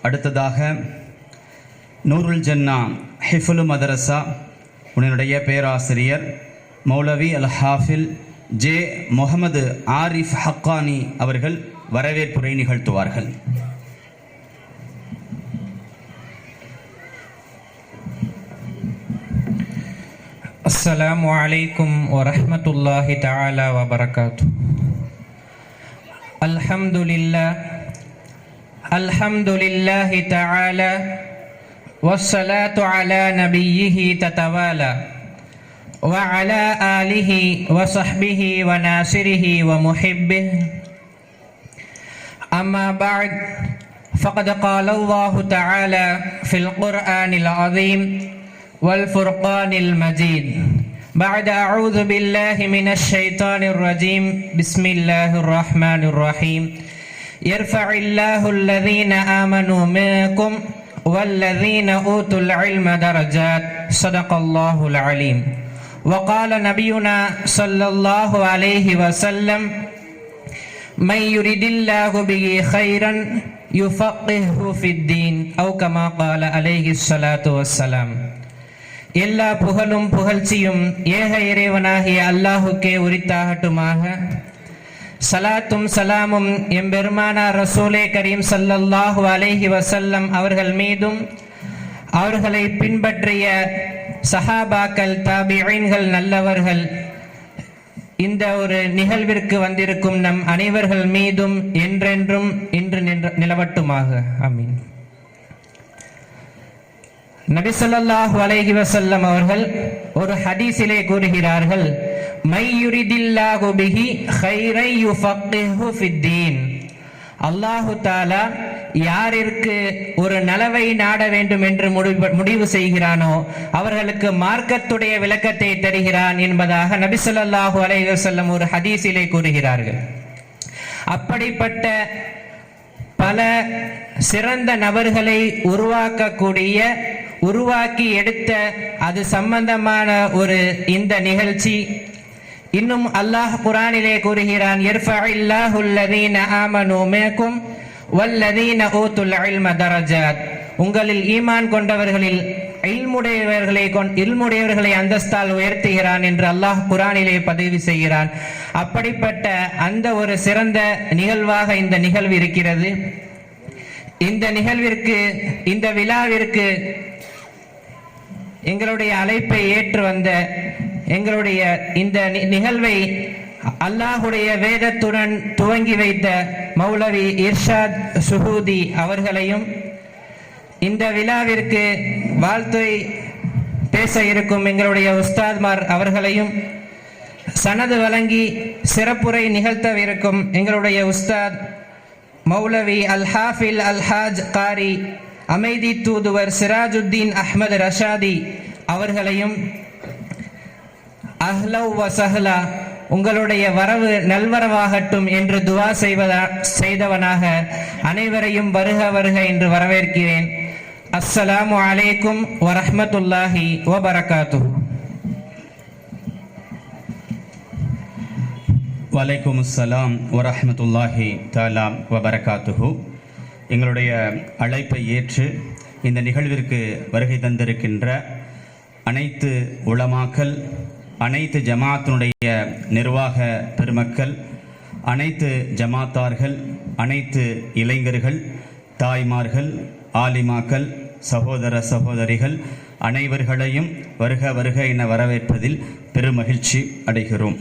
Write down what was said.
அடுத்ததாக நூருல் ஜன்னா ஹிஃபுல் மதரசா உன்னுடைய பேராசிரியர் மௌலவி அல் ஹாஃபில் ஜே முகமது ஆரிஃப் ஹக்கானி அவர்கள் வரவேற்புரை நிகழ்த்துவார்கள். அஸ்ஸலாமு அலைக்கும் வரஹ்மத்துல்லாஹி தஆலா வபரகாத்துஹு. அல்ஹம்துலில்லாஹி தஆலா வஸ்ஸலாத்து அலா நபிய்யிஹி ததவாலா வ அலா ஆலிஹி வ ஸஹ்பிஹி வ நாசிரிஹி வ முஹிப்பிஹி. அம்மா பஅத் ஃபகத் قال الله تعالى في القرآن العظيم والفرقان المجيد بعد أعوذ بالله من الشيطان الرجيم بسم الله الرحمن الرحيم يرفع الله الذين آمنوا منكم والذين أوتوا العلم درجات صدق الله العليم. وقال نبينا صلى الله عليه وسلم من يريد الله به خيرا يفقهه في الدين أو كما قال عليه الصلاة والسلام. எல்லா புகழும் புகழ்ச்சியும் ஏக இறைவனாகிய அல்லாஹுக்கே உரித்தாகட்டுமாக. சலாத்தும் சலாமும் எம்பெருமானார் ரசூலே கரீம் ஸல்லல்லாஹு அலைஹி வஸல்லம் அவர்கள் மீதும் அவர்களை பின்பற்றிய சஹாபாக்கள் தாபிஈன்கள் நல்லவர்கள் இந்த ஒரு நிகழ்விற்கு வந்திருக்கும் நம் அனைவர்கள் மீதும் என்றென்றும் இன்று நிலவட்டுமாக. ஆமீன். நபி ஸல்லல்லாஹு அலைஹி வஸல்லம் அவர்கள் ஒரு ஹதீஸிலே கூறுகிறார்கள், மை யுரிதில்லாஹு பிஹி கைரை யுஃபக்கிஹு ஃபித்தீன். அல்லாஹு தஆலா யாருக்கு ஒரு நலவை நாட வேண்டும் என்று முடிவு செய்கிறானோ அவர்களுக்கு மார்க்கத்துடைய விளக்கத்தை தருகிறான் என்பதாக நபி ஸல்லல்லாஹு அலைஹி வஸல்லம் ஒரு ஹதீஸிலே கூறுகிறார்கள். அப்படிப்பட்ட பல சிறந்த நபர்களை உருவாக்கி எடுத்த அது சம்பந்தமான ஒரு இந்த நிகழ்ச்சி. இன்னும் அல்லாஹ் குர்ஆனிலே கூறுகிறான், யர்ஃபஇல்லாஹு அல்லதீன ஆமனூ மின்கும் வல்லதீன ஊத்துல் இல்ம தரஜாத். உங்களில் ஈமான் கொண்டவர்களில் இல்முடையவர்களை அந்தஸ்தால் உயர்த்துகிறான் என்று அல்லாஹ் குர்ஆனிலே பதிவு செய்கிறான். அப்படிப்பட்ட அந்த ஒரு சிறந்த நிகழ்வாக இந்த நிகழ்வு இருக்கிறது. இந்த நிகழ்விற்கு, இந்த விழாவிற்கு எங்களுடைய அழைப்பை ஏற்று வந்த எங்களுடைய இந்த நிகழ்வை அல்லாஹுடைய வேதத்துடன் துவங்கி வைத்த மௌலவி இர்ஷாத் சுஹூதி அவர்களையும், இந்த விழாவிற்கு வாழ்த்தை பேச இருக்கும் எங்களுடைய உஸ்தாத்மார் அவர்களையும், சனது வழங்கி சிறப்புரை நிகழ்த்தவிருக்கும் எங்களுடைய உஸ்தாத் மௌலவி அல் ஹாஃபில் அல் ஹாஜ் காரி அமைதி தூதுவர் சிராஜுத்தீன் அஹ்மத் ரஷாதி அவர்களையும், அஹ்லவ் வ சஹ்லா, உங்களுடைய வரவு நல்வரவாகட்டும் என்று துவா செய்தவனாக அனைவரையும் வருக வருக என்று வரவேற்கிறேன். அஸ்ஸலாமு அலைக்கும் வரஹ்மத்துல்லாஹி வபரகாத்துஹு. வலைக்கும் அஸ்ஸலாம் வரஹ்மத்துல்லாஹி தஆலா வபரகாத்துஹு. எங்களுடைய அழைப்பை ஏற்று இந்த நிகழ்விற்கு வருகை தந்திருக்கின்ற அனைத்து உலமாக்கள், அனைத்து ஜமாத்தினுடைய நிர்வாக பெருமக்கள், அனைத்து ஜமாத்தார்கள், அனைத்து இளைஞர்கள், தாய்மார்கள், ஆலிமாக்கள், சகோதர சகோதரிகள் அனைவர்களையும் வருக வருக என வரவேற்பதில் பெருமகிழ்ச்சி அடைகிறோம்.